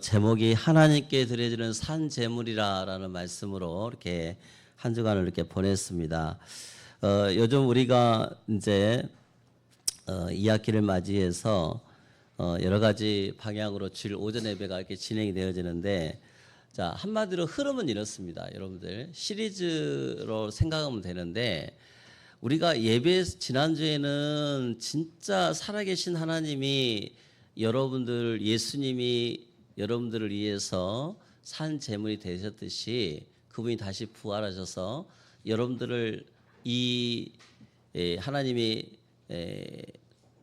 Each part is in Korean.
제목이 하나님께 드려지는 산 제물이라라는 말씀으로 이렇게 한 주간을 이렇게 보냈습니다. 요즘 우리가 이제 2학기를 맞이해서 여러 가지 방향으로 주일 오전 예배가 이렇게 진행이 되어지는데, 자, 한마디로 흐름은 이렇습니다. 여러분들 시리즈로 생각하면 되는데, 우리가 예배 지난주에는 진짜 살아계신 하나님이 여러분들, 예수님이 여러분들을 위해서 산 제물이 되셨듯이 그분이 다시 부활하셔서 여러분들을 이 하나님이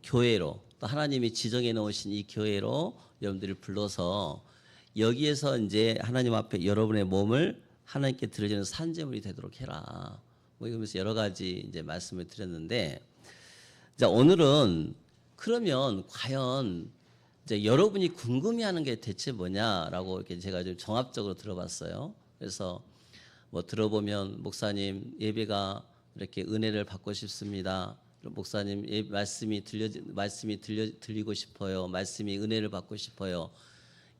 교회로, 또 하나님이 지정해 놓으신 이 교회로 여러분들을 불러서 여기에서 이제 하나님 앞에 여러분의 몸을 하나님께 드려지는 산 제물이 되도록 해라. 뭐 이러면서 여러 가지 이제 말씀을 드렸는데, 자, 오늘은 그러면 과연 이제 여러분이 궁금해하는 게 대체 뭐냐라고 이렇게 제가 좀 종합적으로 들어봤어요. 그래서 뭐 들어보면, 목사님 예배가 이렇게 은혜를 받고 싶습니다. 목사님 말씀이 들리고 싶어요. 말씀이 은혜를 받고 싶어요.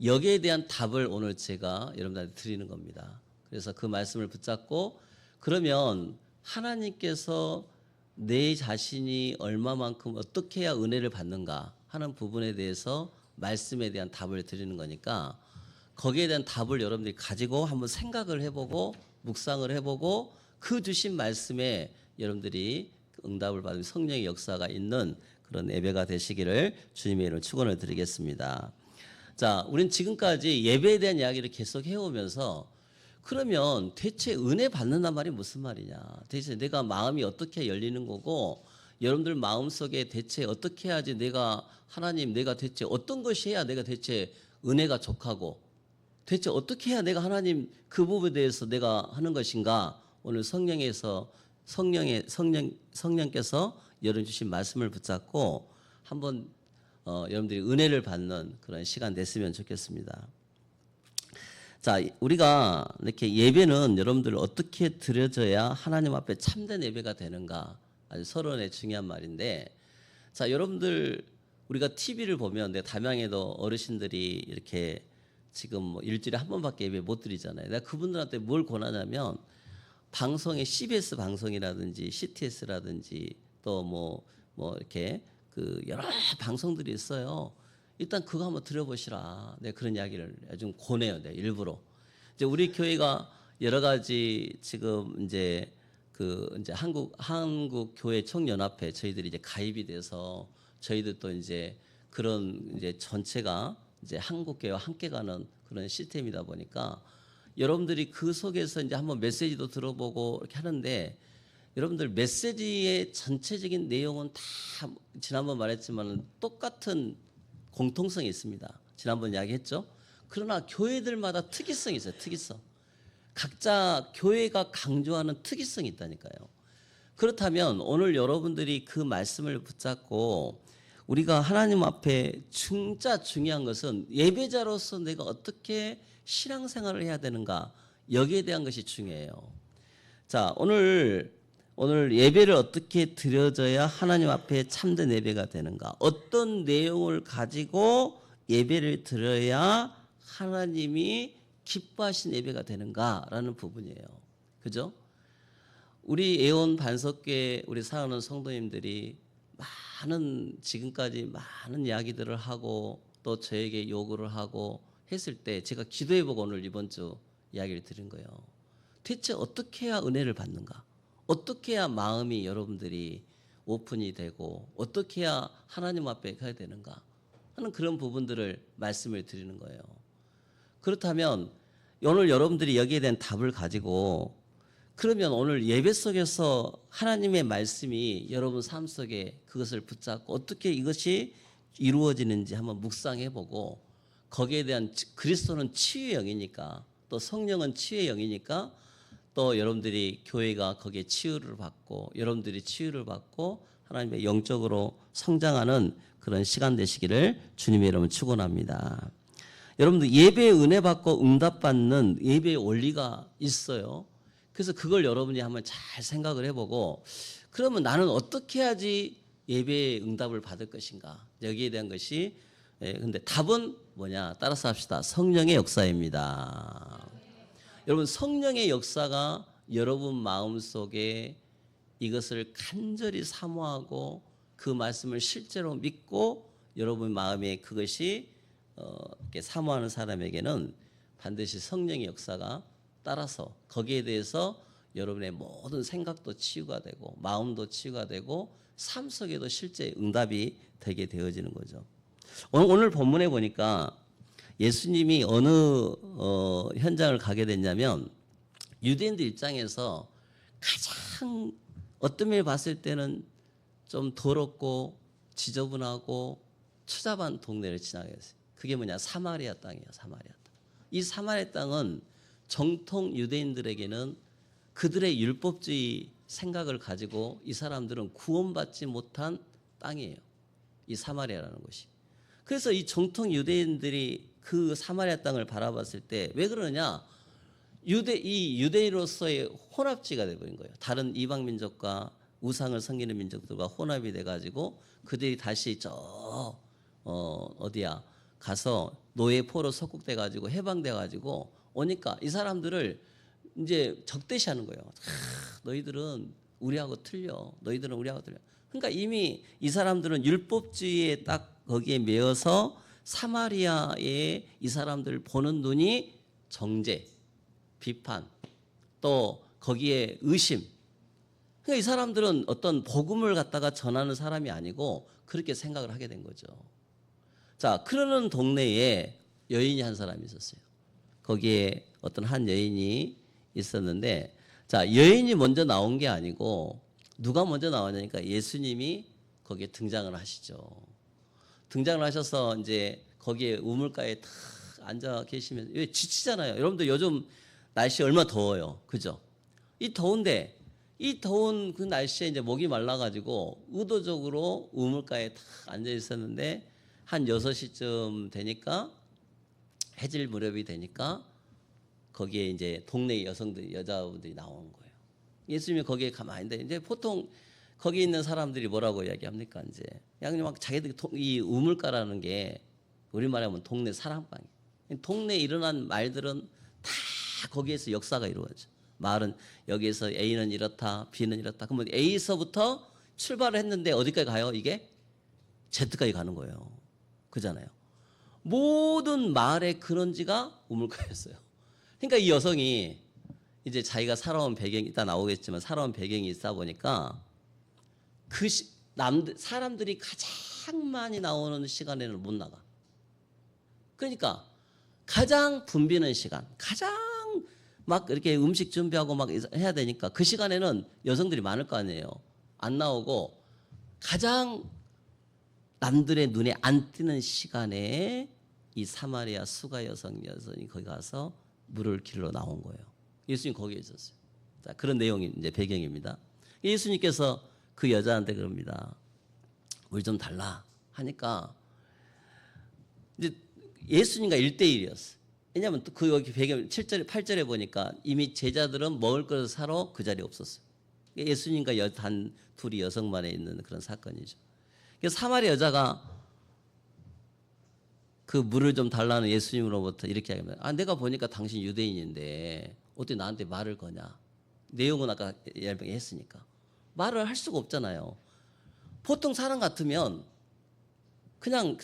여기에 대한 답을 오늘 제가 여러분들한테 드리는 겁니다. 그래서 그 말씀을 붙잡고, 그러면 하나님께서 내 자신이 얼마만큼 어떻게 해야 은혜를 받는가 하는 부분에 대해서 말씀에 대한 답을 드리는 거니까, 거기에 대한 답을 여러분들이 가지고 한번 생각을 해보고 묵상을 해보고 그 주신 말씀에 여러분들이 응답을 받은 성령의 역사가 있는 그런 예배가 되시기를 주님의 이름으로 축원을 드리겠습니다. 자, 우린 지금까지 예배에 대한 이야기를 계속 해오면서, 그러면 대체 은혜 받는단 말이 무슨 말이냐, 대체 내가 마음이 어떻게 열리는 거고, 여러분들 마음속에 대체 어떻게 해야지 내가 하나님, 내가 대체 어떤 것이 해야 내가 대체 은혜가 족하고, 대체 어떻게 해야 내가 하나님 그 부분에 대해서 내가 하는 것인가, 오늘 성령께서 여러분 주신 말씀을 붙잡고 한번 여러분들이 은혜를 받는 그런 시간 됐으면 좋겠습니다. 자, 우리가 이렇게 예배는 여러분들 어떻게 드려져야 하나님 앞에 참된 예배가 되는가, 아주 서론의 중요한 말인데, 자, 여러분들 우리가 TV를 보면, 내 담양에도 어르신들이 이렇게 지금 뭐 일주일에 한 번밖에 예배 못 드리잖아요. 내가 그분들한테 뭘 권하냐면, 방송에 CBS 방송이라든지 CTS라든지 또 뭐 이렇게 그 여러 방송들이 있어요. 일단 그거 한번 들어보시라. 내가 그런 이야기를 좀 권해요. 내가 일부러. 이제 우리 교회가 여러 가지 지금 이제 한국 교회 총연합회 저희들이 이제 가입이 돼서, 저희도 또 이제 그런 이제 전체가 이제 한국 교회와 함께 가는 그런 시스템이다 보니까, 여러분들이 그 속에서 이제 한번 메시지도 들어보고 이렇게 하는데, 여러분들 메시지의 전체적인 내용은 다 지난번 말했지만 똑같은 공통성이 있습니다. 지난번 이야기했죠. 그러나 교회들마다 특이성이 있어요. 특이성. 각자 교회가 강조하는 특이성이 있다니까요. 그렇다면 오늘 여러분들이 그 말씀을 붙잡고, 우리가 하나님 앞에 진짜 중요한 것은 예배자로서 내가 어떻게 신앙생활을 해야 되는가, 여기에 대한 것이 중요해요. 자, 오늘 예배를 어떻게 드려져야 하나님 앞에 참된 예배가 되는가, 어떤 내용을 가지고 예배를 드려야 하나님이 기뻐하신 예배가 되는가라는 부분이에요. 그죠? 우리 애원 반석교회 우리 사랑하는 성도님들이 지금까지 많은 이야기들을 하고 또 저에게 요구를 하고 했을 때, 제가 기도해보고 오늘 이번 주 이야기를 드린 거예요. 대체 어떻게 해야 은혜를 받는가, 어떻게 해야 마음이 여러분들이 오픈이 되고, 어떻게 해야 하나님 앞에 가야 되는가 하는 그런 부분들을 말씀을 드리는 거예요. 그렇다면 오늘 여러분들이 여기에 대한 답을 가지고, 그러면 오늘 예배 속에서 하나님의 말씀이 여러분 삶 속에 그것을 붙잡고 어떻게 이것이 이루어지는지 한번 묵상해보고, 거기에 대한, 그리스도는 치유의 영이니까, 또 성령은 치유의 영이니까, 또 여러분들이 교회가 거기에 치유를 받고, 여러분들이 치유를 받고 하나님의 영적으로 성장하는 그런 시간 되시기를 주님의 이름으로 축원합니다. 여러분들 예배에 은혜 받고 응답받는 예배의 원리가 있어요. 그래서 그걸 여러분이 한번 잘 생각을 해보고, 그러면 나는 어떻게 해야지 예배의 응답을 받을 것인가, 여기에 대한 것이 예, 근데 답은 뭐냐? 따라서 합시다. 성령의 역사입니다. 여러분, 성령의 역사가 여러분 마음속에 이것을 간절히 사모하고 그 말씀을 실제로 믿고 여러분 마음에 그것이 이렇게 사모하는 사람에게는 반드시 성령의 역사가 따라서 거기에 대해서 여러분의 모든 생각도 치유가 되고 마음도 치유가 되고 삶 속에도 실제 응답이 되게 되어지는 거죠. 오늘 본문에 보니까 예수님이 어느 현장을 가게 됐냐면 유대인들 입장에서 가장 어떤 면을 봤을 때는 좀 더럽고 지저분하고 추잡한 동네를 지나게 됐어요. 그게 뭐냐? 사마리아 땅이에요. 사마리아 땅. 이 사마리아 땅은 정통 유대인들에게는 그들의 율법주의 생각을 가지고 이 사람들은 구원받지 못한 땅이에요. 이 사마리아라는 것이. 그래서 이 정통 유대인들이 그 사마리아 땅을 바라봤을 때 왜 그러냐? 이 유대인으로서의 혼합지가 되어버린 거예요. 다른 이방 민족과 우상을 섬기는 민족들과 혼합이 돼가지고 그들이 다시 어디야 가서 노예 포로 속국돼가지고 해방돼가지고 오니까 이 사람들을 이제 적대시하는 거예요. 너희들은 우리하고 틀려. 너희들은 우리하고 틀려. 그러니까 이미 이 사람들은 율법주의에 딱 거기에 매여서 사마리아에 이 사람들을 보는 눈이 정죄, 비판, 또 거기에 의심. 그러니까 이 사람들은 어떤 복음을 갖다가 전하는 사람이 아니고 그렇게 생각을 하게 된 거죠. 자, 그러는 동네에 여인이 한 사람이 있었어요. 거기에 어떤 한 여인이 있었는데, 자, 여인이 먼저 나온 게 아니고 누가 먼저 나왔냐니까 예수님이 거기에 등장을 하시죠. 등장을 하셔서 이제 거기에 우물가에 탁 앉아 계시면 왜 지치잖아요. 여러분들 요즘 날씨 얼마나 더워요. 그죠? 이 더운데 이 더운 그 날씨에 이제 목이 말라가지고 의도적으로 우물가에 탁 앉아 있었는데 한 6시쯤 되니까 해질 무렵이 되니까 거기에 이제 동네 여성들, 여자분들이 나오는 거예요. 예수님이 거기에 가만히 있는데 이제 보통 거기 있는 사람들이 뭐라고 이야기합니까? 이제 그냥 막 자기들 이 우물가라는 게 우리말에 하면 동네 사랑방이에요. 동네에 일어난 말들은 다 거기에서 역사가 이루어져. 말은 여기에서 A는 이렇다, B는 이렇다. 그러면 A서부터 출발을 했는데 어디까지 가요? 이게 Z까지 가는 거예요. 그잖아요. 모든 말의 근원지가 우물가였어요. 그러니까 이 여성이 이제 자기가 살아온 배경이 이따 나오겠지만 살아온 배경이 있다 보니까 사람들이 가장 많이 나오는 시간에는 못 나가. 그러니까 가장 붐비는 시간, 가장 막 이렇게 음식 준비하고 막 해야 되니까 그 시간에는 여성들이 많을 거 아니에요. 안 나오고 가장 남들의 눈에 안 띄는 시간에 이 사마리아 수가 여성이 거기 가서 물을 길러 나온 거예요. 예수님 거기에 있었어요. 자, 그런 내용이 이제 배경입니다. 예수님께서 그 여자한테 그럽니다. 물 좀 달라 하니까 이제 예수님과 1대1이었어요. 왜냐하면 또 그 여기 배경 7절 8절에 보니까 이미 제자들은 먹을 것을 사러 그 자리에 없었어요. 예수님과 단 둘이 여성만에 있는 그런 사건이죠. 그래서 사마리아 여자가 그 물을 좀 달라는 예수님으로부터 이렇게 하면 내가 보니까 당신 유대인인데 어떻게 나한테 말을 거냐. 내용은 아까 얄병이 했으니까 말을 할 수가 없잖아요. 보통 사람 같으면 그냥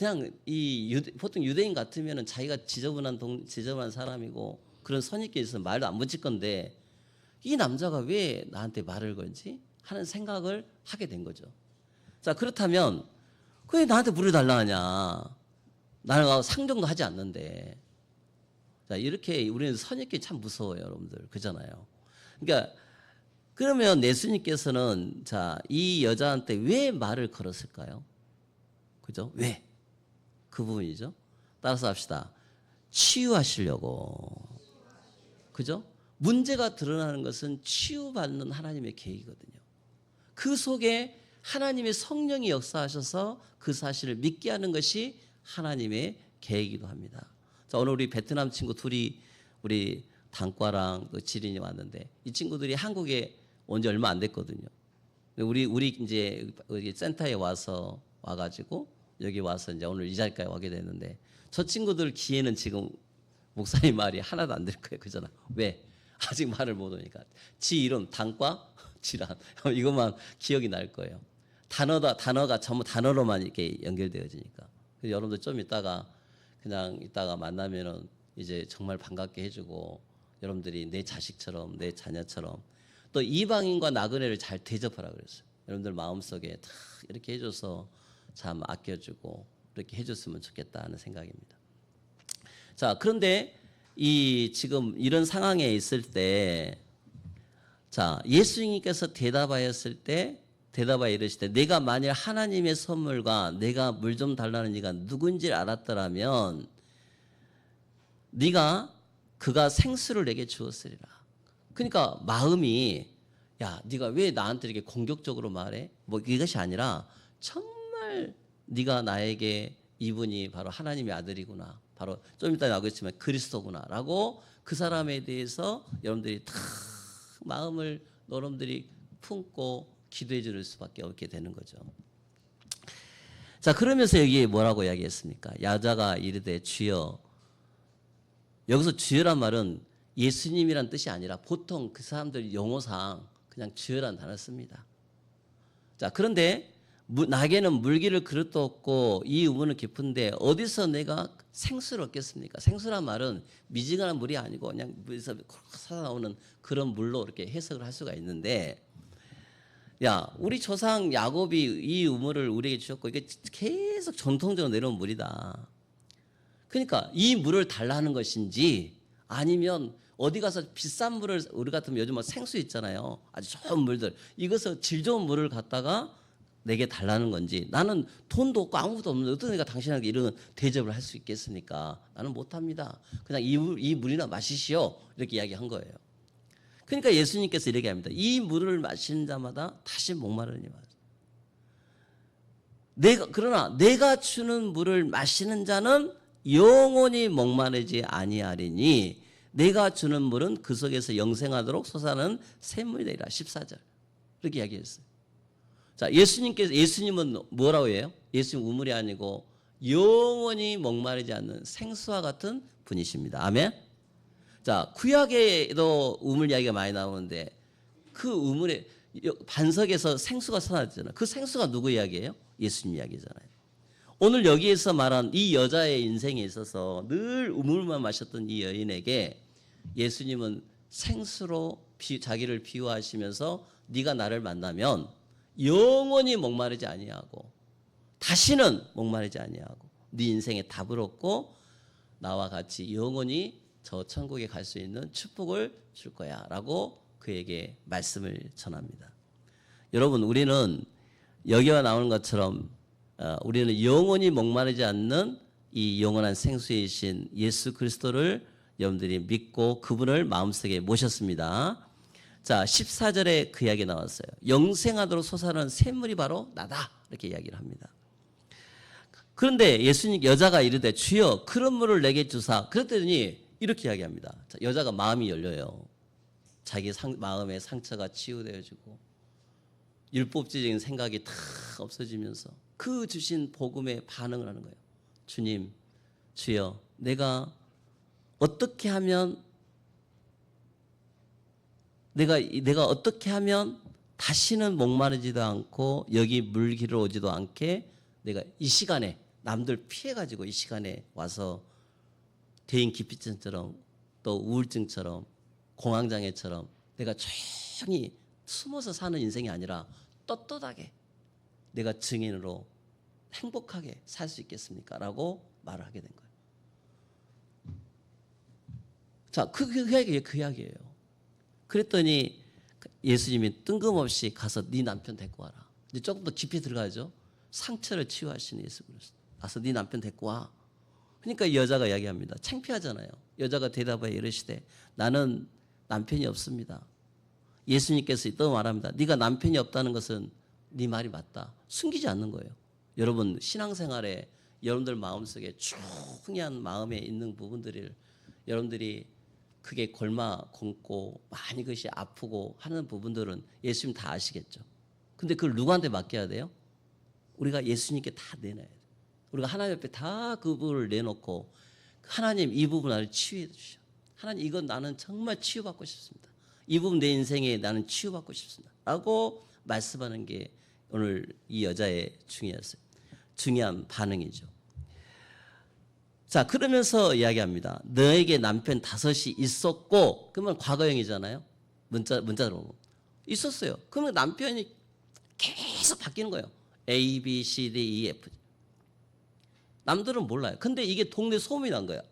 보통 유대인 같으면은 자기가 지저분한 사람이고 그런 선입견 있으면 말도 안 붙일 건데 이 남자가 왜 나한테 말을 걸지 하는 생각을 하게 된 거죠. 자, 그렇다면 왜 나한테 물을 달라 하냐? 나는 상정도 하지 않는데. 자, 이렇게 우리는 선입견이 참 무서워요, 여러분들. 그잖아요. 그러니까 그러면 예수님께서는 자, 이 여자한테 왜 말을 걸었을까요? 그죠? 왜? 그 부분이죠. 따라서 합시다. 치유하시려고. 그죠? 문제가 드러나는 것은 치유받는 하나님의 계획이거든요. 그 속에 하나님의 성령이 역사하셔서 그 사실을 믿게 하는 것이 하나님의 계획이기도 합니다. 자, 오늘 우리 베트남 친구 둘이 우리 단과랑 또 지린이 왔는데 이 친구들이 한국에 온 지 얼마 안 됐거든요. 우리 이제 센터에 와가지고 여기 와서 이제 오늘 이 자리까지 오게 됐는데 저 친구들 귀에는 지금 목사님 말이 하나도 안 들 거예요. 그잖아. 왜? 아직 말을 못 하니까. 지 이름 단과 질환 이것만 기억이 날 거예요. 단어가 전부 단어로만 이렇게 연결되어지니까. 그래서 여러분들 좀 이따가 그냥 이따가 만나면은 이제 정말 반갑게 해주고 여러분들이 내 자식처럼 내 자녀처럼 또 이방인과 나그네를 잘 대접하라 그랬어요. 여러분들 마음속에 다 이렇게 해줘서 참 아껴주고 이렇게 해줬으면 좋겠다는 생각입니다. 자, 그런데 이 지금 이런 상황에 있을 때, 자, 예수님께서 대답하였을 때, 대답하여 이르시되 내가 만일 하나님의 선물과 내가 물 좀 달라는 이가 누군지 알았더라면 그가 생수를 내게 주었으리라. 그러니까 마음이 야, 네가 왜 나한테 이렇게 공격적으로 말해? 뭐 이것이 아니라 정말 네가 나에게 이분이 바로 하나님의 아들이구나. 바로 좀 이따 나오겠지만 그리스도구나라고 그 사람에 대해서 여러분들이 다 마음을 여러분들이 품고 기도해 줄 수밖에 없게 되는 거죠. 자, 그러면서 여기에 뭐라고 이야기했습니까? 여자가 이르되 주여. 여기서 주여란 말은 예수님이란 뜻이 아니라 보통 그 사람들 용어상 그냥 주여란 단어를 씁니다. 자, 그런데 나에게는 물기를 그릇도 없고 이 우물은 깊은데 어디서 내가 생수를 얻겠습니까? 생수란 말은 미지근한 물이 아니고 그냥 물에서 솟아나오는 그런 물로 이렇게 해석을 할 수가 있는데, 야, 우리 조상 야곱이 이 우물을 우리에게 주셨고 이게 계속 전통적으로 내려온 물이다. 그러니까 이 물을 달라는 것인지 아니면 어디 가서 비싼 물을 우리 같으면 요즘 뭐 생수 있잖아요. 아주 좋은 물들. 이것을 질 좋은 물을 갖다가 내게 달라는 건지 나는 돈도 없고 아무것도 없는데 어떤 애가 당신에게 이런 대접을 할 수 있겠습니까? 나는 못합니다. 그냥 이 물이나 마시시오. 이렇게 이야기한 거예요. 그러니까 예수님께서 이렇게 합니다. 이 물을 마시는 자마다 다시 목마르니 말이야. 그러나 내가 주는 물을 마시는 자는 영원히 목마르지 아니하리니 내가 주는 물은 그 속에서 영생하도록 솟아나는 샘물이 되리라. 14절. 그렇게 이야기했어요. 자, 예수님은 뭐라고 해요? 예수님 우물이 아니고 영원히 목마르지 않는 생수와 같은 분이십니다. 아멘. 자, 구약에도 우물 이야기가 많이 나오는데 그 우물에 반석에서 생수가 솟아났잖아요. 그 생수가 누구 이야기예요? 예수님 이야기잖아요. 오늘 여기에서 말한 이 여자의 인생에 있어서 늘 우물만 마셨던 이 여인에게 예수님은 생수로 자기를 비유하시면서 네가 나를 만나면 영원히 목마르지 아니하고 다시는 목마르지 아니하고 네 인생에 답을 얻고 나와 같이 영원히 저 천국에 갈 수 있는 축복을 줄 거야 라고 그에게 말씀을 전합니다. 여러분, 우리는 여기와 나오는 것처럼 우리는 영원히 목마르지 않는 이 영원한 생수이신 예수 그리스도를 여러분들이 믿고 그분을 마음속에 모셨습니다. 자, 14절에 그 이야기 나왔어요. 영생하도록 솟아나는 샘물이 바로 나다. 이렇게 이야기를 합니다. 그런데 여자가 이르되 주여 그런 물을 내게 주사. 그랬더니 이렇게 이야기합니다. 자, 여자가 마음이 열려요. 자기 마음의 상처가 치유되어지고 율법주의적인 생각이 다 없어지면서 그 주신 복음에 반응을 하는 거예요. 주님, 주여, 내가 어떻게 하면 다시는 목마르지도 않고 여기 물 길을 오지도 않게 내가 이 시간에 남들 피해가지고 이 시간에 와서 대인 기피증처럼 또 우울증처럼 공황장애처럼 내가 조용히 숨어서 사는 인생이 아니라 떳떳하게 내가 증인으로 행복하게 살 수 있겠습니까? 라고 말을 하게 된 거예요. 자, 그 이야기예요. 그랬더니 예수님이 뜬금없이 가서 네 남편 데리고 와라. 이제 조금 더 깊이 들어가죠. 상처를 치유하시는 예수 그리스도. 가서 네 남편 데리고 와. 그러니까 이 여자가 이야기합니다. 창피하잖아요. 여자가 대답하여 이르시되 나는 남편이 없습니다. 예수님께서 또 말합니다. 네가 남편이 없다는 것은 네 말이 맞다. 숨기지 않는 거예요. 여러분 신앙생활에 여러분들 마음속에 충분한 마음에 있는 부분들을 여러분들이 크게 곪고 많이 그것이 아프고 하는 부분들은 예수님 다 아시겠죠. 근데 그걸 누구한테 맡겨야 돼요? 우리가 예수님께 다 내놔야 돼요. 우리가 하나님 앞에 다 그 부분을 내놓고 하나님 이 부분 나를 치유해 주시오. 하나님 이건 나는 정말 치유받고 싶습니다. 이 부분 내 인생에 나는 치유받고 싶습니다. 라고 말씀하는 게 오늘 이 여자의 중요한 반응이죠. 자, 그러면서 이야기합니다. 너에게 남편 5이 있었고, 그러면 과거형이잖아요. 문자로 있었어요. 그러면 남편이 계속 바뀌는 거예요. A, B, C, D, E, F. 남들은 몰라요. 근데 이게 동네 소문이 난 거야.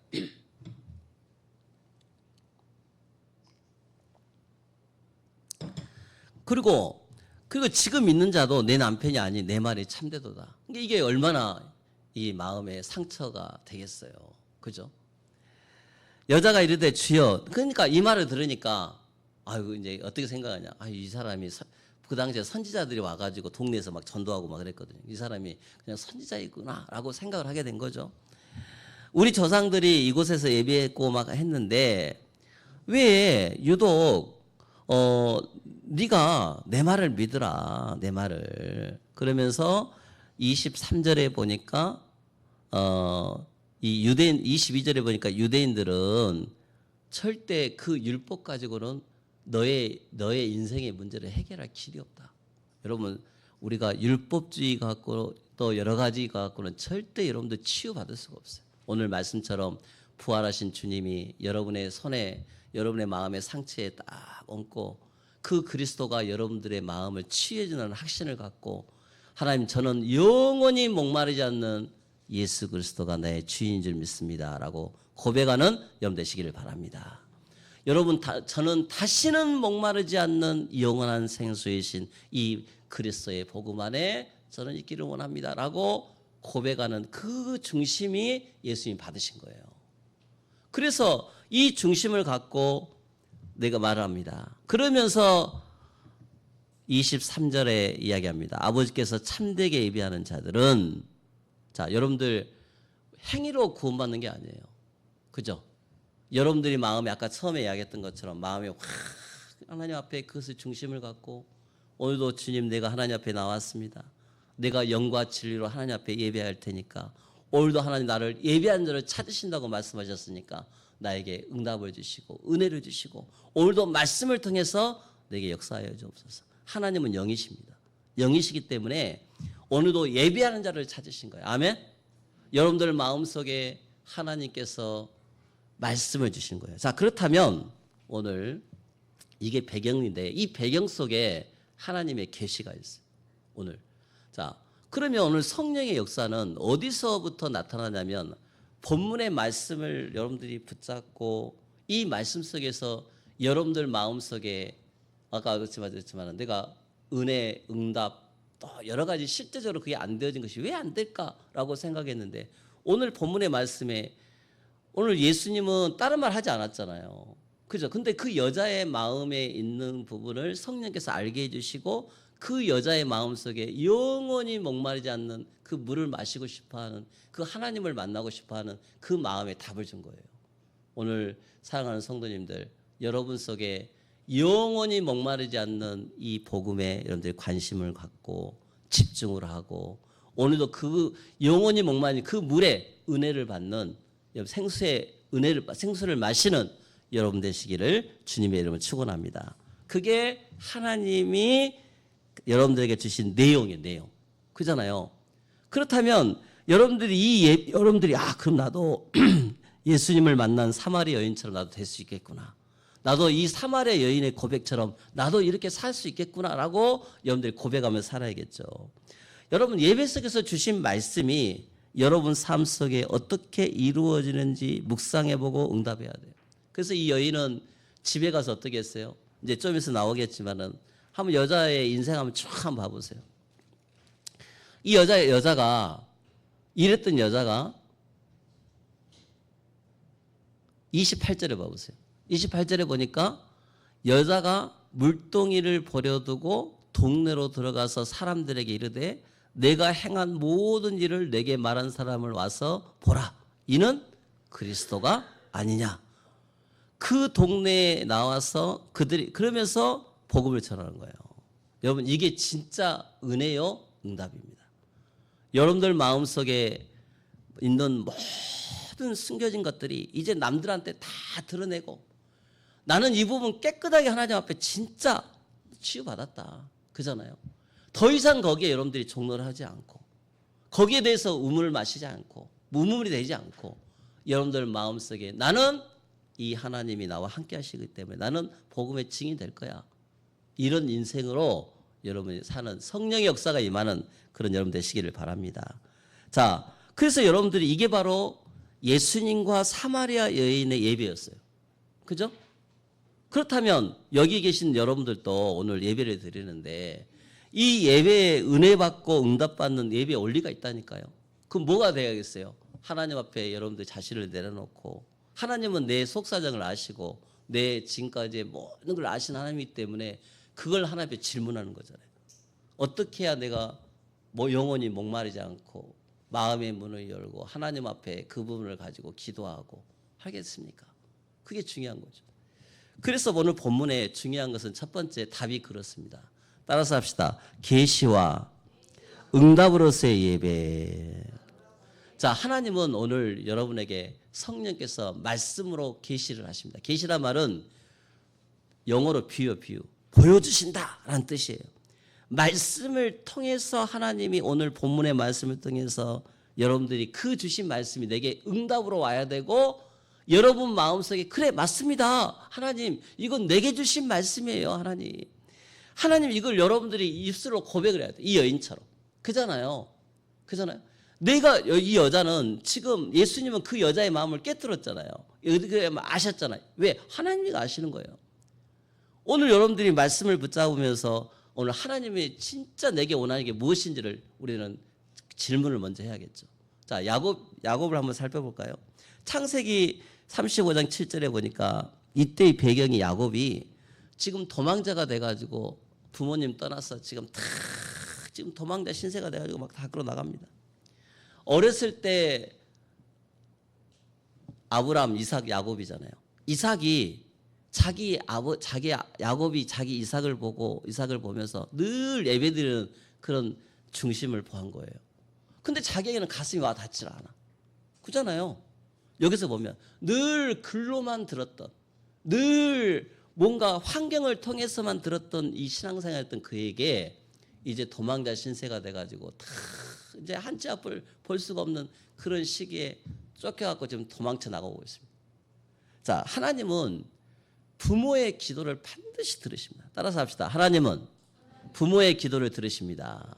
그리고 지금 있는 자도 내 남편이 아닌 내 말이 참되도다. 이게 얼마나 이 마음의 상처가 되겠어요. 그죠? 여자가 이르되 주여, 그러니까 이 말을 들으니까 아이고 이제 어떻게 생각하냐? 아, 이 사람이 그 당시에 선지자들이 와가지고 동네에서 막 전도하고 막 그랬거든요. 이 사람이 그냥 선지자이구나라고 생각을 하게 된 거죠. 우리 조상들이 이곳에서 예배했고 막 했는데 왜 유독 네가 내 말을 믿으라, 내 말을. 그러면서 23절에 보니까 이 유대인 22절에 보니까 유대인들은 절대 그 율법 가지고는 너의 인생의 문제를 해결할 길이 없다. 여러분, 우리가 율법주의 갖고 또 여러 가지 갖고는 절대 여러분들 치유받을 수가 없어요. 오늘 말씀처럼 부활하신 주님이 여러분의 손에, 여러분의 마음의 상처에 딱 얹고 그 그리스도가 여러분들의 마음을 치유해 주는 확신을 갖고 하나님, 저는 영원히 목마르지 않는 예수 그리스도가 나의 주인인 줄 믿습니다라고 고백하는 여러분 되시기를 바랍니다. 여러분, 저는 다시는 목마르지 않는 영원한 생수이신 이 그리스도의 복음 안에 저는 있기를 원합니다라고 고백하는 그 중심이 예수님 받으신 거예요. 그래서 이 중심을 갖고 내가 말합니다. 그러면서 23절에 이야기합니다. 아버지께서 참되게 예비하는 자들은, 자, 여러분들 행위로 구원받는 게 아니에요. 그죠? 여러분들이 마음에 아까 처음에 이야기했던 것처럼 마음에 확 하나님 앞에 그것을 중심을 갖고 오늘도 주님 내가 하나님 앞에 나왔습니다. 내가 영과 진리로 하나님 앞에 예배할 테니까 오늘도 하나님 나를 예배한 자를 찾으신다고 말씀하셨으니까 나에게 응답을 주시고 은혜를 주시고 오늘도 말씀을 통해서 내게 역사하여 주옵소서. 하나님은 영이십니다. 영이시기 때문에 오늘도 예배하는 자를 찾으신 거예요. 아멘. 여러분들 마음속에 하나님께서 말씀을 주신 거예요. 자, 그렇다면 오늘 이게 배경인데 이 배경 속에 하나님의 계시가 있어요. 오늘. 자, 그러면 오늘 성령의 역사는 어디서부터 나타나냐면 본문의 말씀을 여러분들이 붙잡고 이 말씀 속에서 여러분들 마음속에 아까 그렇지만 내가 은혜, 응답 또 여러 가지 실제적으로 그게 안 되어진 것이 왜 안 될까라고 생각했는데 오늘 본문의 말씀에 오늘 예수님은 다른 말 하지 않았잖아요. 그죠? 근데 그 여자의 마음에 있는 부분을 성령께서 알게 해주시고 그 여자의 마음속에 영원히 목마르지 않는 그 물을 마시고 싶어하는 그 하나님을 만나고 싶어하는 그 마음에 답을 준 거예요. 오늘 사랑하는 성도님들, 여러분 속에 영원히 목마르지 않는 이 복음에 여러분들이 관심을 갖고 집중을 하고 오늘도 그 영원히 목마른 그 물에 은혜를 받는 생수를 마시는 여러분 되시기를 주님의 이름으로 축원합니다. 그게 하나님이 여러분들에게 주신 내용이에요, 내용. 그잖아요. 그렇다면 여러분들이 그럼 나도 예수님을 만난 사마리아 여인처럼 나도 될 수 있겠구나. 나도 이 사마리아 여인의 고백처럼 나도 이렇게 살 수 있겠구나라고 여러분들이 고백하며 살아야겠죠. 여러분 예배 속에서 주신 말씀이 여러분 삶 속에 어떻게 이루어지는지 묵상해보고 응답해야 돼요. 그래서 이 여인은 집에 가서 어떻게 했어요? 이제 좀 있어 나오겠지만은 한번 여자의 인생 한번 쭉 한번 봐보세요. 이 여자가 이랬던 여자가 28절에 봐보세요. 28절에 보니까 여자가 물동이를 버려두고 동네로 들어가서 사람들에게 이르되 내가 행한 모든 일을 내게 말한 사람을 와서 보라. 이는 그리스도가 아니냐. 그 동네에 나와서 그들이 그러면서 복음을 전하는 거예요. 여러분 이게 진짜 은혜요? 응답입니다. 여러분들 마음속에 있는 모든 숨겨진 것들이 이제 남들한테 다 드러내고 나는 이 부분 깨끗하게 하나님 앞에 진짜 치유받았다. 그잖아요. 더 이상 거기에 여러분들이 종로를 하지 않고 거기에 대해서 우물을 마시지 않고 무물이 되지 않고 여러분들 마음속에 나는 이 하나님이 나와 함께 하시기 때문에 나는 복음의 증인이 될 거야. 이런 인생으로 여러분이 사는 성령의 역사가 임하는 그런 여러분 되시기를 바랍니다. 자, 그래서 여러분들이 이게 바로 예수님과 사마리아 여인의 예배였어요. 그죠? 그렇다면 여기 계신 여러분들도 오늘 예배를 드리는데 이 예배에 은혜 받고 응답 받는 예배의 원리가 있다니까요. 그럼 뭐가 되어야겠어요? 하나님 앞에 여러분들 자신을 내려놓고 하나님은 내 속사정을 아시고 내 지금까지의 모든 걸 아신 하나님이기 때문에 그걸 하나님 앞에 질문하는 거잖아요. 어떻게 해야 내가 영원히 목마르지 않고 마음의 문을 열고 하나님 앞에 그 부분을 가지고 기도하고 하겠습니까? 그게 중요한 거죠. 그래서 오늘 본문에 중요한 것은 첫 번째 답이 그렇습니다. 따라서 합시다. 계시와 응답으로서의 예배. 자, 하나님은 오늘 여러분에게 성령께서 말씀으로 계시를 하십니다. 계시란 말은 영어로 비유, 보여주신다라는 뜻이에요. 말씀을 통해서 하나님이 오늘 본문의 말씀을 통해서 여러분들이 그 주신 말씀이 내게 응답으로 와야 되고 여러분 마음속에 그래 맞습니다. 하나님 이건 내게 주신 말씀이에요. 하나님 이걸 여러분들이 입술로 고백을 해야 돼. 이 여인처럼. 그잖아요. 내가 이 여자는 지금 예수님은 그 여자의 마음을 깨뜨렸잖아요. 아셨잖아요. 왜? 하나님이 아시는 거예요. 오늘 여러분들이 말씀을 붙잡으면서 오늘 하나님이 진짜 내게 원하는 게 무엇인지를 우리는 질문을 먼저 해야겠죠. 자, 야곱을 한번 살펴볼까요? 창세기 35장 7절에 보니까 이때의 배경이 야곱이 지금 도망자가 돼가지고 부모님 떠나서 지금 도망자 신세가 돼가지고 막 다 끌어 나갑니다. 어렸을 때 아브람, 이삭, 야곱이잖아요. 이삭이 야곱이 자기 이삭을 보면서 늘 예배드리는 그런 중심을 보한 거예요. 근데 자기에게는 가슴이 와 닿질 않아. 그잖아요. 여기서 보면 늘 글로만 들었던, 늘 뭔가 환경을 통해서만 들었던 이 신앙생활했던 그에게 이제 도망자 신세가 돼가지고 다 이제 한치 앞을 볼 수가 없는 그런 시기에 쫓겨갖고 지금 도망쳐 나가고 있습니다. 자, 하나님은 부모의 기도를 반드시 들으십니다. 따라서 합시다. 하나님은 부모의 기도를 들으십니다.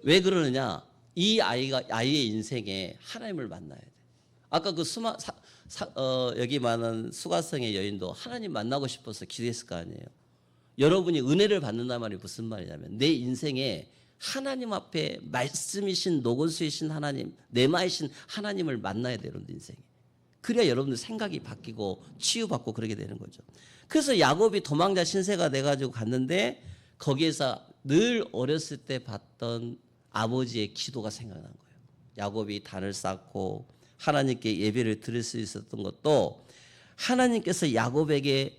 왜 그러느냐? 이 아이의 인생에 하나님을 만나야 돼. 아까 그 여기 많은 수가성의 여인도 하나님 만나고 싶어서 기도했을 거 아니에요. 여러분이 은혜를 받는다는 말이 무슨 말이냐면 내 인생에 하나님 앞에 말씀이신 노건수이신 하나님, 내마이신 하나님을 만나야 돼요. 여러분들 인생에. 그래야 여러분들 생각이 바뀌고 치유받고 그러게 되는 거죠. 그래서 야곱이 도망자 신세가 돼가지고 갔는데 거기에서 늘 어렸을 때 봤던 아버지의 기도가 생각난 거예요. 야곱이 단을 쌓고 하나님께 예배를 드릴 수 있었던 것도 하나님께서 야곱에게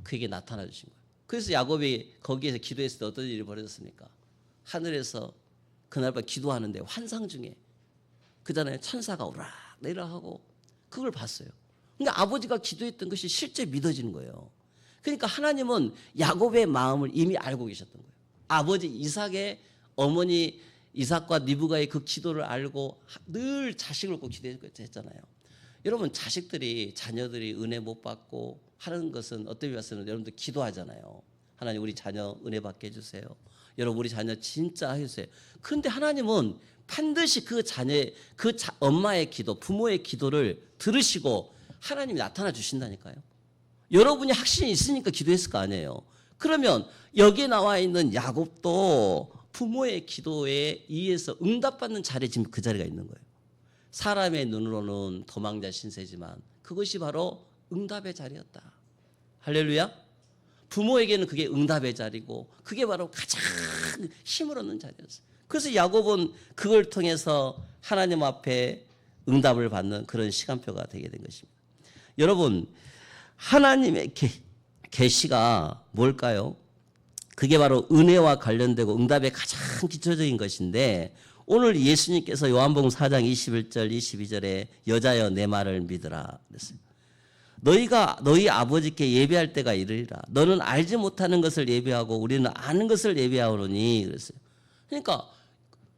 그에게 나타나 주신 거예요. 그래서 야곱이 거기에서 기도했을 때 어떤 일이 벌어졌습니까? 하늘에서 그날 밤 기도하는데 환상 중에 그전에 천사가 오락 내리락 하고 그걸 봤어요. 그러니까 아버지가 기도했던 것이 실제 믿어지는 거예요. 그러니까 하나님은 야곱의 마음을 이미 알고 계셨던 거예요. 아버지 이삭의 어머니 이삭과 리브가의 그 기도를 알고 늘 자식을 꼭 기도했잖아요. 여러분 자녀들이 은혜 못 받고 하는 것은 어떤 의미에서는 여러분들 기도하잖아요. 하나님 우리 자녀 은혜 받게 해주세요. 여러분 우리 자녀 진짜 해주세요. 그런데 하나님은 반드시 엄마의 기도, 부모의 기도를 들으시고 하나님이 나타나 주신다니까요. 여러분이 확신이 있으니까 기도했을 거 아니에요. 그러면 여기에 나와 있는 야곱도 부모의 기도에 의해서 응답받는 자리에 지금 그 자리가 있는 거예요. 사람의 눈으로는 도망자 신세지만 그것이 바로 응답의 자리였다. 할렐루야. 부모에게는 그게 응답의 자리고 그게 바로 가장 힘을 얻는 자리였어요. 그래서 야곱은 그걸 통해서 하나님 앞에 응답을 받는 그런 시간표가 되게 된 것입니다. 여러분 하나님의 계시가 뭘까요? 그게 바로 은혜와 관련되고 응답의 가장 기초적인 것인데 오늘 예수님께서 요한복음 4장 21절 22절에 여자여 내 말을 믿으라 그랬어요. 너희가 너희 아버지께 예배할 때가 이르리라. 너는 알지 못하는 것을 예배하고 우리는 아는 것을 예배하오니 그랬어요. 그러니까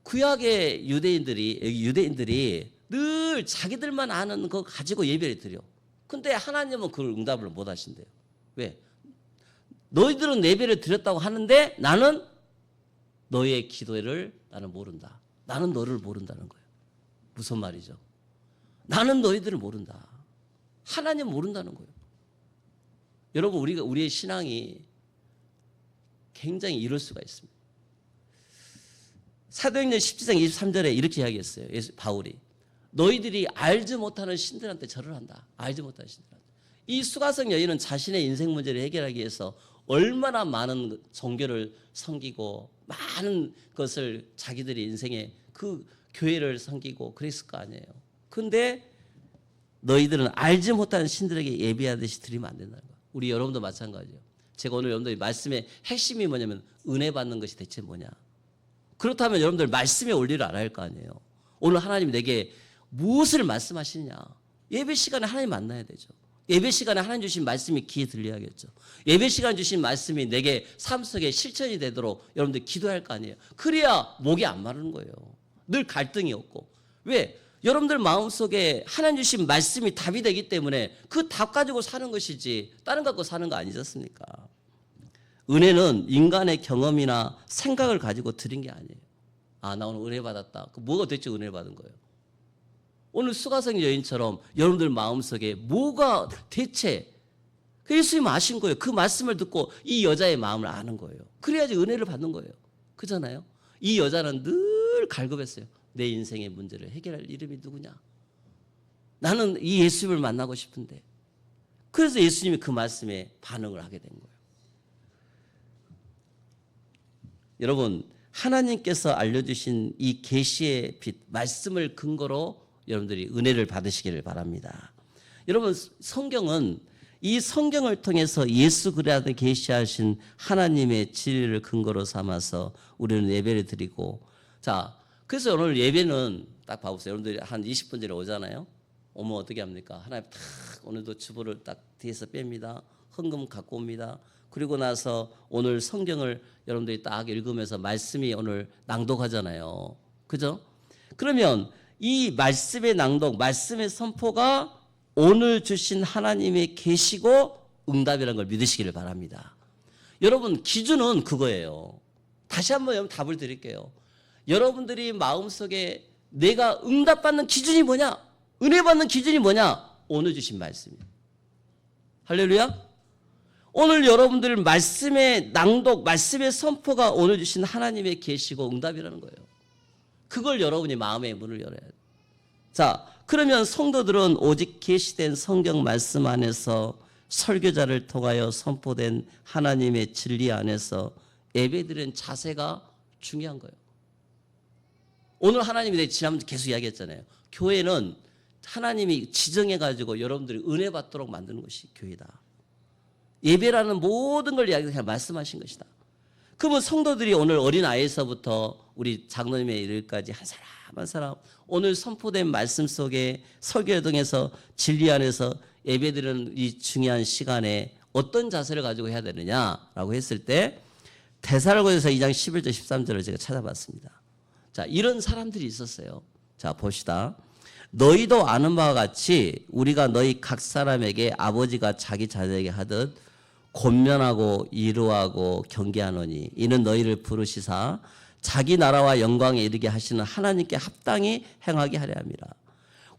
구약의 유대인들이 늘 자기들만 아는 거 가지고 예배를 드려. 근데 하나님은 그걸 응답을 못 하신대요. 왜? 너희들은 예배를 드렸다고 하는데 나는 너의 기도를 나는 모른다. 나는 너를 모른다는 거예요. 무슨 말이죠? 나는 너희들을 모른다. 하나님 모른다는 거예요. 여러분 우리의 신앙이 굉장히 이럴 수가 있습니다. 사도행전 17장 23절에 이렇게 이야기했어요. 바울이 너희들이 알지 못하는 신들한테 절을 한다. 알지 못하는 신들한테. 이 수가성 여인은 자신의 인생 문제를 해결하기 위해서 얼마나 많은 종교를 섬기고 많은 것을 자기들의 인생에 그 교회를 섬기고 그랬을 거 아니에요. 근데 너희들은 알지 못하는 신들에게 예배하듯이 드리면 안 된다는 거예요. 우리 여러분도 마찬가지예요. 제가 오늘 여러분들 말씀의 핵심이 뭐냐면 은혜 받는 것이 대체 뭐냐. 그렇다면 여러분들 말씀의 원리를 알아야 할 거 아니에요. 오늘 하나님이 내게 무엇을 말씀하시느냐. 예배 시간에 하나님 만나야 되죠. 예배 시간에 하나님 주신 말씀이 귀에 들려야겠죠. 예배 시간에 주신 말씀이 내게 삶 속에 실천이 되도록 여러분들 기도할 거 아니에요. 그래야 목이 안 마르는 거예요. 늘 갈등이 없고. 왜? 여러분들 마음속에 하나님 주신 말씀이 답이 되기 때문에 그 답 가지고 사는 것이지 다른 거 갖고 사는 거 아니지 않습니까? 은혜는 인간의 경험이나 생각을 가지고 드린 게 아니에요. 아, 나 오늘 은혜 받았다. 그 뭐가 대체 은혜 받은 거예요? 오늘 수가성 여인처럼 여러분들 마음속에 뭐가 대체 예수님 아신 거예요. 그 말씀을 듣고 이 여자의 마음을 아는 거예요. 그래야지 은혜를 받는 거예요. 그잖아요. 이 여자는 늘 갈급했어요. 내 인생의 문제를 해결할 이름이 누구냐? 나는 이 예수님을 만나고 싶은데. 그래서 예수님이 그 말씀에 반응을 하게 된 거예요. 여러분, 하나님께서 알려주신 이 계시의 빛, 말씀을 근거로 여러분들이 은혜를 받으시기를 바랍니다. 여러분, 성경은 이 성경을 통해서 예수 그리스도를 계시하신 하나님의 진리를 근거로 삼아서 우리는 예배를 드리고, 자, 그래서 오늘 예배는 딱 봐보세요. 여러분들이 한 20분 전에 오잖아요. 오면 어떻게 합니까? 하나님 탁 오늘도 주보를 딱 뒤에서 뺍니다. 헌금 갖고 옵니다. 그리고 나서 오늘 성경을 여러분들이 딱 읽으면서 말씀이 오늘 낭독하잖아요. 그죠? 그러면 이 말씀의 낭독, 말씀의 선포가 오늘 주신 하나님의 계시고 응답이라는 걸 믿으시기를 바랍니다. 여러분 기준은 그거예요. 다시 한번 여러분 답을 드릴게요. 여러분들이 마음속에 내가 응답받는 기준이 뭐냐? 은혜 받는 기준이 뭐냐? 오늘 주신 말씀이에요. 할렐루야. 오늘 여러분들 말씀의 낭독, 말씀의 선포가 오늘 주신 하나님의 계시고 응답이라는 거예요. 그걸 여러분이 마음의 문을 열어야 돼요. 자, 그러면 성도들은 오직 계시된 성경 말씀 안에서 설교자를 통하여 선포된 하나님의 진리 안에서 예배드리는 자세가 중요한 거예요. 오늘 하나님이 내가 지난번에 계속 이야기했잖아요. 교회는 하나님이 지정해가지고 여러분들이 은혜 받도록 만드는 것이 교회다. 예배라는 모든 걸 그냥 말씀하신 것이다. 그러면 성도들이 오늘 어린아이에서부터 우리 장로님의 일까지 한 사람 한 사람 오늘 선포된 말씀 속에 설교를 통해서 진리 안에서 예배드리는 이 중요한 시간에 어떤 자세를 가지고 해야 되느냐라고 했을 때 데살로니가서 2장 11절 13절을 제가 찾아봤습니다. 자, 이런 사람들이 있었어요. 자, 봅시다. 너희도 아는 바와 같이 우리가 너희 각 사람에게 아버지가 자기 자녀에게 하듯 권면하고 위로하고 경계하노니 이는 너희를 부르시사 자기 나라와 영광에 이르게 하시는 하나님께 합당히 행하게 하려 함이라.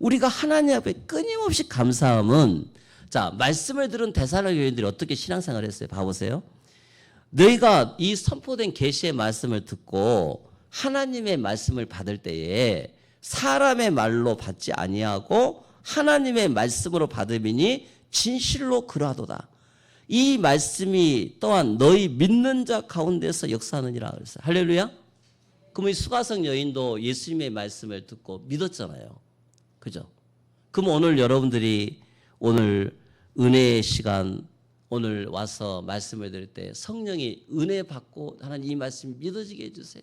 우리가 하나님 앞에 끊임없이 감사함은 자, 말씀을 들은 데살로니가 교인들이 어떻게 신앙생활을 했어요? 봐보세요. 너희가 이 선포된 계시의 말씀을 듣고 하나님의 말씀을 받을 때에 사람의 말로 받지 아니하고 하나님의 말씀으로 받음이니 진실로 그러하도다. 이 말씀이 또한 너희 믿는 자 가운데서 역사하느니라 그랬어요. 할렐루야. 그럼 이 수가성 여인도 예수님의 말씀을 듣고 믿었잖아요. 그죠? 그럼 오늘 여러분들이 오늘 은혜의 시간 오늘 와서 말씀을 드릴 때 성령이 은혜 받고 하나님 이 말씀 믿어지게 해주세요.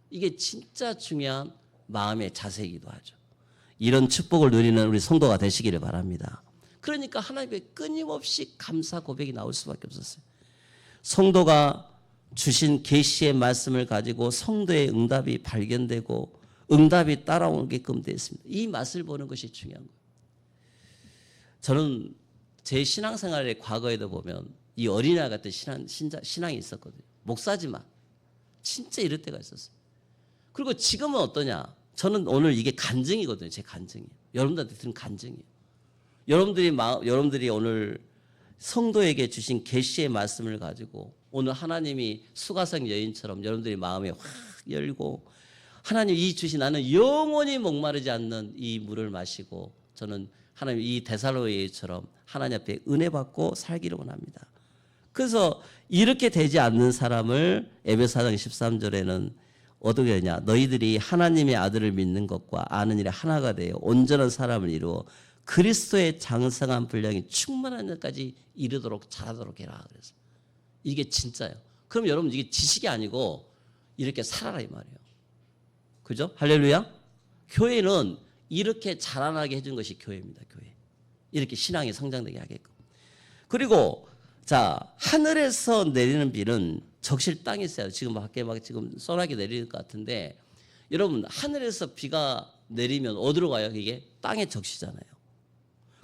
이게 진짜 중요한 마음의 자세이기도 하죠. 이런 축복을 누리는 우리 성도가 되시기를 바랍니다. 그러니까 하나님께 끊임없이 감사 고백이 나올 수밖에 없었어요. 성도가 주신 계시의 말씀을 가지고 성도의 응답이 발견되고 응답이 따라오게끔 되어 있습니다. 이 맛을 보는 것이 중요한 거예요. 저는 제 신앙생활의 과거에도 보면 이 어린아이 같은 신앙이 있었거든요. 목사지만 진짜 이럴 때가 있었어요. 그리고 지금은 어떠냐? 저는 오늘 이게 간증이거든요. 제 간증이에요. 여러분들한테 들은 간증이에요. 여러분들이 오늘 성도에게 주신 계시의 말씀을 가지고 오늘 하나님이 수가성 여인처럼 여러분들이 마음에 확 열고 하나님 이 주신 나는 영원히 목마르지 않는 이 물을 마시고 저는 하나님 이 데살로니가처럼 하나님 앞에 은혜 받고 살기를 원합니다. 그래서 이렇게 되지 않는 사람을 에베소 4장 13절에는 어떻게 하냐? 너희들이 하나님의 아들을 믿는 것과 아는 일에 하나가 되어 온전한 사람을 이루어 그리스도의 장성한 분량이 충만한 데까지 이르도록 잘하도록 해라. 그래서 이게 진짜예요. 그럼 여러분 이게 지식이 아니고 이렇게 살아라 이 말이에요. 그죠? 할렐루야. 교회는 이렇게 자라나게 해준 것이 교회입니다. 교회. 이렇게 신앙이 성장되게 하게끔. 그리고 자 하늘에서 내리는 비는 적실 땅에 있어요. 지금 밖에 막 지금 쏘나게 내리는 것 같은데 여러분 하늘에서 비가 내리면 어디로 가요? 이게 땅에 적시잖아요.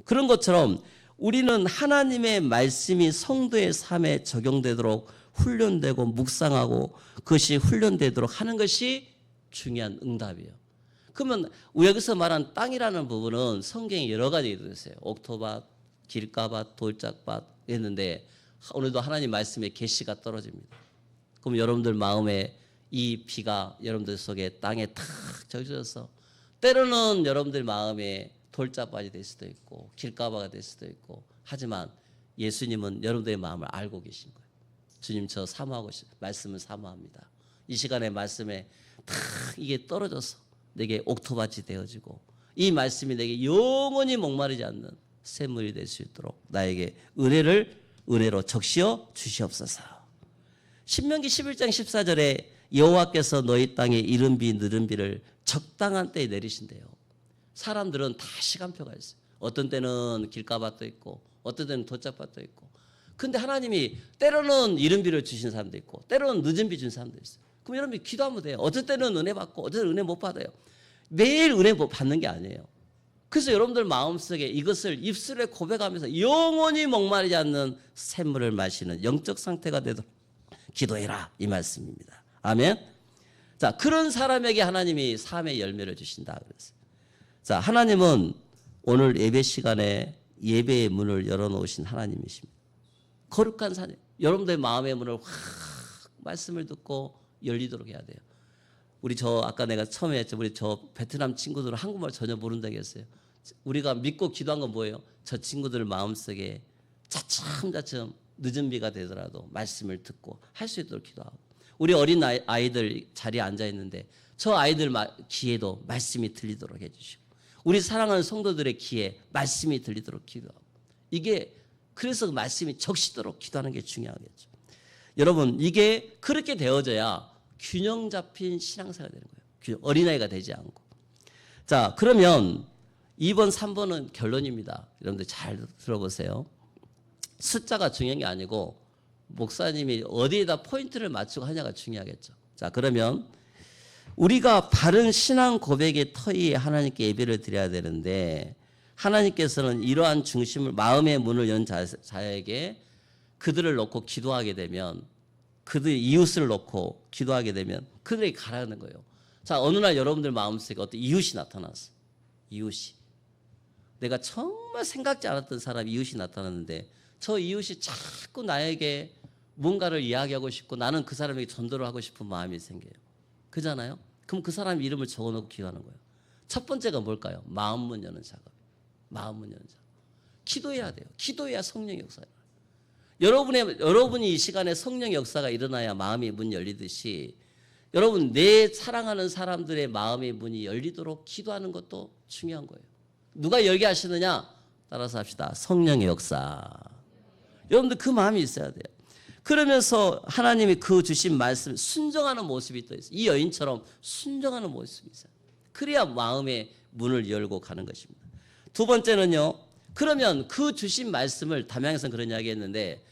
그런 것처럼 우리는 하나님의 말씀이 성도의 삶에 적용되도록 훈련되고 묵상하고 그것이 훈련되도록 하는 것이 중요한 응답이에요. 그러면 여기서 말한 땅이라는 부분은 성경에 여러 가지 있어요. 옥토밭, 길가밭, 돌짝밭 했는데 오늘도 하나님 말씀에 계시가 떨어집니다. 그럼 여러분들 마음에 이 비가 여러분들 속에 땅에 탁 적셔져서 때로는 여러분들 마음에 돌짝밭이 될 수도 있고 길가밭가 될 수도 있고 하지만 예수님은 여러분들의 마음을 알고 계신 거예요. 주님 저 사모하고 말씀을 사모합니다. 이 시간에 말씀에 탁 이게 떨어져서 내게 옥토밭이 되어지고 이 말씀이 내게 영원히 목마르지 않는 샘물이 될 수 있도록 나에게 은혜로 적시어 주시옵소서. 신명기 11장 14절에 여호와께서 너희 땅에 이른 비 느른 비를 적당한 때에 내리신대요. 사람들은 다 시간표가 있어요. 어떤 때는 길가밭도 있고 어떤 때는 돌짝밭도 있고 근데 하나님이 때로는 이른 비를 주신 사람도 있고 때로는 늦은 비 주신 사람도 있어요. 그럼 여러분이 기도하면 돼요. 어떤 때는 은혜 받고 어떤 때는 은혜 못 받아요. 매일 은혜 받는 게 아니에요. 그래서 여러분들 마음속에 이것을 입술에 고백하면서 영원히 목마르지 않는 샘물을 마시는 영적 상태가 되도록 기도해라 이 말씀입니다. 아멘. 자 그런 사람에게 하나님이 삶의 열매를 주신다 그랬어요. 자 하나님은 오늘 예배 시간에 예배의 문을 열어놓으신 하나님이십니다. 거룩한 사람 여러분들의 마음의 문을 확 말씀을 듣고 열리도록 해야 돼요. 아까 내가 처음에 했죠. 우리 저 베트남 친구들은 한국말 전혀 모른다고 했어요. 우리가 믿고 기도한 건 뭐예요? 저 친구들 마음속에 차츰차츰 늦은 비가 되더라도 말씀을 듣고 할 수 있도록 기도하고 우리 어린 아이들 자리에 앉아 있는데 저 아이들 귀에도 말씀이 들리도록 해주시고 우리 사랑하는 성도들의 귀에 말씀이 들리도록 기도하고 이게 그래서 그 말씀이 적시도록 기도하는 게 중요하겠죠. 여러분 이게 그렇게 되어져야 균형 잡힌 신앙생활이 되는 거예요. 어린아이가 되지 않고. 자 그러면 2번 3번은 결론입니다. 여러분들 잘 들어보세요. 숫자가 중요한 게 아니고 목사님이 어디에다 포인트를 맞추고 하냐가 중요하겠죠. 자 그러면 우리가 바른 신앙 고백의 터위에 하나님께 예배를 드려야 되는데 하나님께서는 이러한 중심을 마음의 문을 연 자에게 그들을 놓고 기도하게 되면 그들 이웃을 놓고 기도하게 되면 그들에게 가라는 거예요. 자 어느 날 여러분들 마음속에 어떤 이웃이 나타났어. 이웃이 내가 정말 생각지 않았던 사람 이웃이 나타났는데 저 이웃이 자꾸 나에게 뭔가를 이야기하고 싶고 나는 그 사람에게 전도를 하고 싶은 마음이 생겨요. 그잖아요. 그럼 그 사람 이름을 적어놓고 기도하는 거예요. 첫 번째가 뭘까요? 마음문 여는 작업. 마음문 여는 작업. 기도해야 돼요. 기도해야 성령의 역사가 일어나요. 여러분이 이 시간에 성령의 역사가 일어나야 마음의 문이 열리듯이 여러분 내 사랑하는 사람들의 마음의 문이 열리도록 기도하는 것도 중요한 거예요. 누가 열게 하시느냐? 따라서 합시다. 성령의 역사. 여러분들 그 마음이 있어야 돼요. 그러면서 하나님이 그 주신 말씀 순종하는 모습이 또 있어요. 이 여인처럼 순종하는 모습이 있어요. 그래야 마음의 문을 열고 가는 것입니다. 두 번째는요. 그러면 그 주신 말씀을 담양에서는 그런 이야기 했는데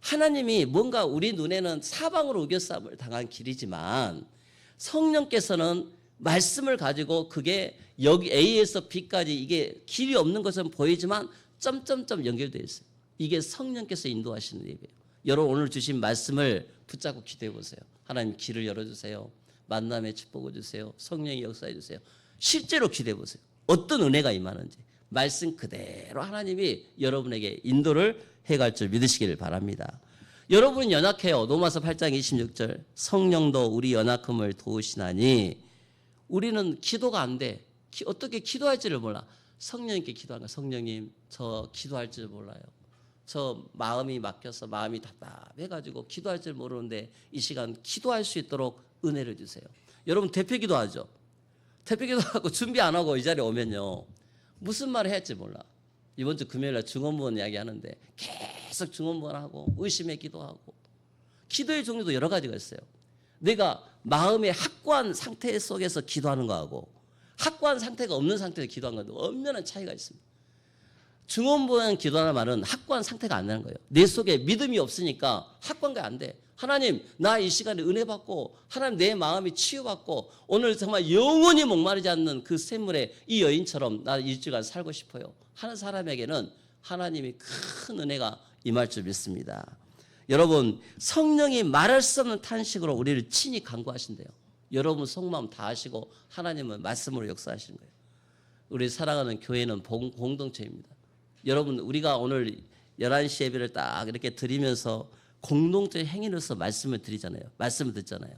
하나님이 뭔가 우리 눈에는 사방으로 우겨싸움을 당한 길이지만 성령께서는 말씀을 가지고 그게 여기 A에서 B까지 이게 길이 없는 것은 보이지만 점점점 연결되어 있어요. 이게 성령께서 인도하시는 예배예요. 여러분 오늘 주신 말씀을 붙잡고 기도해 보세요. 하나님 길을 열어주세요. 만남의 축복을 주세요. 성령이 역사해 주세요. 실제로 기도해 보세요. 어떤 은혜가 임하는지 말씀 그대로 하나님이 여러분에게 인도를 해갈 줄 믿으시기를 바랍니다. 여러분은 연약해요. 로마서 8장 26절 성령도 우리 연약함을 도우시나니 우리는 기도가 안 돼. 어떻게 기도할지를 몰라. 성령님께 기도하는 거야. 성령님 저 기도할 줄 몰라요. 저 마음이 막혀서 마음이 답답해가지고 기도할 줄 모르는데 이 시간 기도할 수 있도록 은혜를 주세요. 여러분 대표 기도하죠. 대표 기도하고 준비 안 하고 이 자리에 오면요. 무슨 말을 해야 할지 몰라. 이번 주 금요일날 중원부원 이야기하는데 계속 중원부원하고 의심의 기도하고 기도의 종류도 여러 가지가 있어요. 내가 마음의 확고한 상태 속에서 기도하는 거하고 확고한 상태가 없는 상태에서 기도하는 것도 엄연한 차이가 있습니다. 중원부원 기도하는 말은 확고한 상태가 안 나는 거예요. 내 속에 믿음이 없으니까 확고한 게 안 돼. 하나님 나 이 시간에 은혜 받고 하나님 내 마음이 치유받고 오늘 정말 영원히 목마르지 않는 그 샘물에 이 여인처럼 나 일주간 살고 싶어요 하는 사람에게는 하나님이 큰 은혜가 임할 줄 믿습니다. 여러분 성령이 말할 수 없는 탄식으로 우리를 친히 간구하신대요. 여러분 속마음 다 하시고 하나님은 말씀으로 역사하시는 거예요. 우리 사랑하는 교회는 공동체입니다. 여러분 우리가 오늘 11시 예배를 딱 이렇게 드리면서 공동체 행위로서 말씀을 드리잖아요. 말씀을 듣잖아요.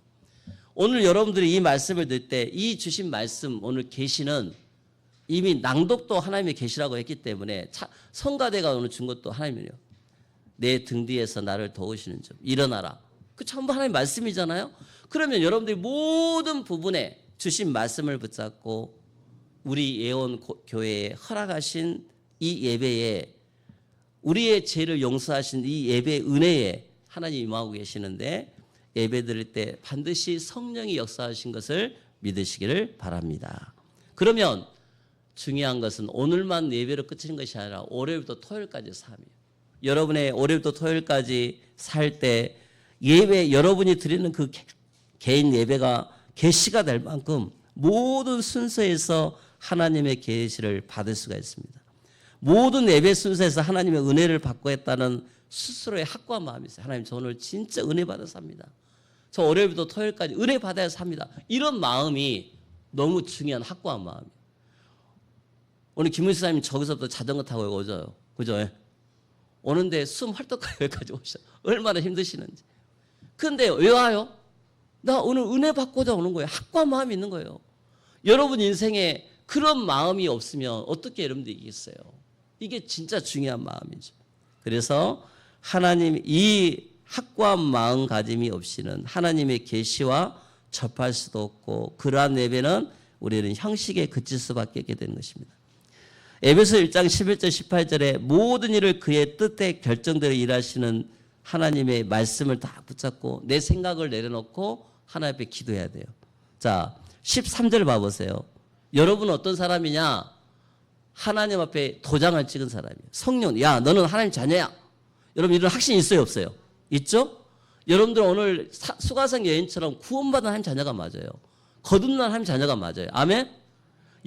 오늘 여러분들이 이 말씀을 들 때 이 주신 말씀 오늘 계시는 이미 낭독도 하나님의 계시라고 했기 때문에 성가대가 오늘 준 것도 하나님이에요. 내 등 뒤에서 나를 도우시는 점 일어나라. 그 전부 하나님 말씀이잖아요. 그러면 여러분들이 모든 부분에 주신 말씀을 붙잡고 우리 예원 교회에 허락하신 이 예배에 우리의 죄를 용서하신 이 예배의 은혜에 하나님 임하고 계시는데 예배 드릴 때 반드시 성령이 역사하신 것을 믿으시기를 바랍니다. 그러면 중요한 것은 오늘만 예배로 끝이는 것이 아니라 월요일부터 토요일까지 삶이에요. 여러분의 월요일부터 토요일까지 살 때 예배 여러분이 드리는 그 개인 예배가 계시가 될 만큼 모든 순서에서 하나님의 계시를 받을 수가 있습니다. 모든 예배 순서에서 하나님의 은혜를 받고 했다는 스스로의 확고한 마음이 있어요. 하나님 저 오늘 진짜 은혜 받아 삽니다. 저 월요일부터 토요일까지 은혜 받아야 삽니다. 이런 마음이 너무 중요한 확고한 마음이에요. 오늘 김은수 사장님 저기서부터 자전거 타고 오죠. 그죠? 오는데 숨 헐떡하게 여기까지 오셔요. 얼마나 힘드시는지. 그런데 왜 와요? 나 오늘 은혜 받고자 오는 거예요. 확고한 마음이 있는 거예요. 여러분 인생에 그런 마음이 없으면 어떻게 여러분들이 이기겠어요? 이게 진짜 중요한 마음이죠. 그래서 하나님 이 확고한 마음가짐이 없이는 하나님의 계시와 접할 수도 없고 그러한 예배는 우리는 형식에 그칠 수밖에 없게 되는 것입니다. 에베소 1장 11절 18절에 모든 일을 그의 뜻에 결정대로 일하시는 하나님의 말씀을 다 붙잡고 내 생각을 내려놓고 하나님 앞에 기도해야 돼요. 자 13절 봐보세요. 여러분은 어떤 사람이냐? 하나님 앞에 도장을 찍은 사람이에요. 성령, 야 너는 하나님 자녀야. 여러분 이런 확신이 있어요 없어요? 있죠? 여러분들 오늘 수가성 여인처럼 구원받은 하나님 자녀가 맞아요. 거듭난 하나님 자녀가 맞아요. 아멘?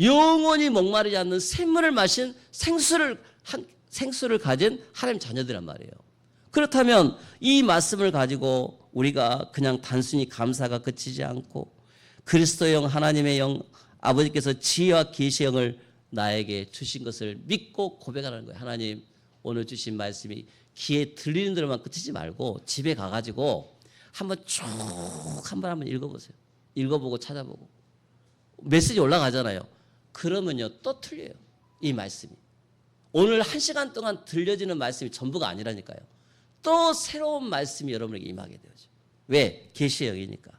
영원히 목마르지 않는 샘물을 마신 생수를 가진 하나님 자녀들란 말이에요. 그렇다면 이 말씀을 가지고 우리가 그냥 단순히 감사가 그치지 않고 그리스도의 영 하나님의 영 아버지께서 지혜와 계시의 영을 나에게 주신 것을 믿고 고백하는 거예요. 하나님 오늘 주신 말씀이 귀에 들리는 대로만 끝이지 말고 집에 가가지고 한번 쭉 한번 읽어보세요. 읽어보고 찾아보고 메시지 올라가잖아요. 그러면요 또 틀려요. 이 말씀이 오늘 1시간 동안 들려지는 말씀이 전부가 아니라니까요. 또 새로운 말씀이 여러분에게 임하게 되죠. 왜? 계시의 영이니까.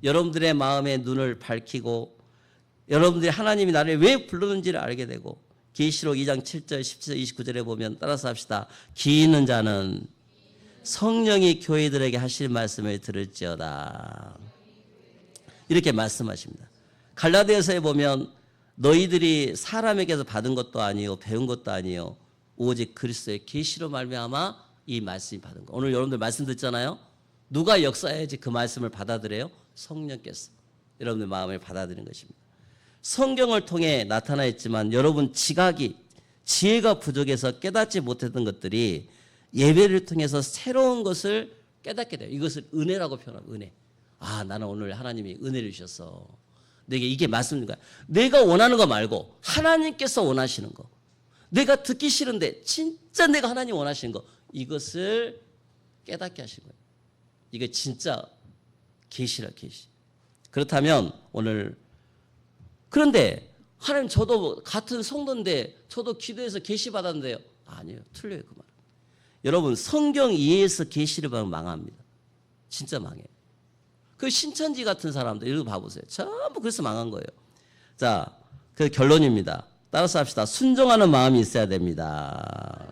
여러분들의 마음의 눈을 밝히고 여러분들이 하나님이 나를 왜 부르는지를 알게 되고 계시록 2장 7절 17절 29절에 보면 따라서 합시다. 귀 있는 자는 성령이 교회들에게 하실 말씀을 들을지어다. 이렇게 말씀하십니다. 갈라디아서에 보면 너희들이 사람에게서 받은 것도 아니요 배운 것도 아니요 오직 그리스도의 계시로 말미암아 이 말씀이 받은 거. 오늘 여러분들 말씀 듣잖아요. 누가 역사해야지 그 말씀을 받아들여요? 성령께서 여러분들 마음을 받아들이는 것입니다. 성경을 통해 나타나 있지만 여러분 지혜가 부족해서 깨닫지 못했던 것들이 예배를 통해서 새로운 것을 깨닫게 돼요. 이것을 은혜라고 표현합니다. 은혜. 아, 나는 오늘 하나님이 은혜를 주셨어. 내게 이게 말씀인 거야. 내가 원하는 거 말고 하나님께서 원하시는 거. 내가 듣기 싫은데 진짜 내가 하나님 원하시는 거. 이것을 깨닫게 하신 거예요. 이게 진짜 계시라 계시. 그렇다면 오늘 그런데 하나님 저도 같은 성도인데 저도 기도해서 계시 받았는데요. 아니에요. 틀려요 그 말. 여러분 성경 이해해서 계시를 받으면 망합니다. 진짜 망해요. 그 신천지 같은 사람들 이거 봐보세요. 전부 그래서 망한 거예요. 자, 그 결론입니다. 따라서 합시다. 순종하는 마음이 있어야 됩니다.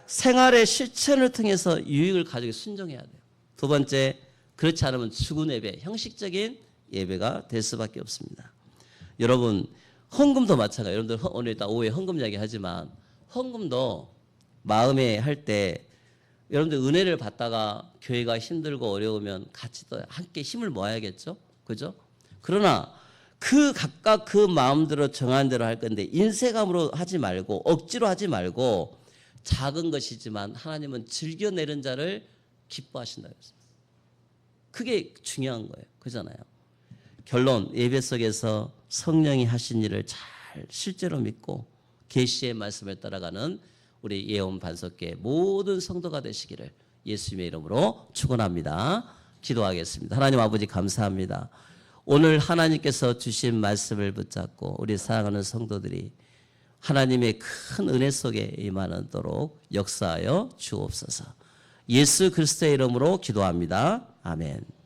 생활의 실천을 통해서 유익을 가지고 순종해야 돼요. 두 번째, 그렇지 않으면 죽은 예배, 형식적인 예배가 될 수밖에 없습니다. 여러분 헌금도 마찬가지예요. 여러분들 오늘 일단 오후에 헌금 이야기 하지만 헌금도 마음에 할 때 여러분들 은혜를 받다가 교회가 힘들고 어려우면 같이 또 함께 힘을 모아야겠죠. 그죠? 그러나 그 각각 그 마음대로 정한 대로 할 건데 인색함으로 하지 말고 억지로 하지 말고 작은 것이지만 하나님은 즐겨내는 자를 기뻐하신다고 했습니다. 그게 중요한 거예요. 그잖아요. 결론 예배 속에서 성령이 하신 일을 잘 실제로 믿고 계시의 말씀을 따라가는 우리 예언 반석계 모든 성도가 되시기를 예수님의 이름으로 축원합니다. 기도하겠습니다. 하나님 아버지 감사합니다. 오늘 하나님께서 주신 말씀을 붙잡고 우리 사랑하는 성도들이 하나님의 큰 은혜 속에 임하도록 역사하여 주옵소서. 예수 그리스도의 이름으로 기도합니다. 아멘.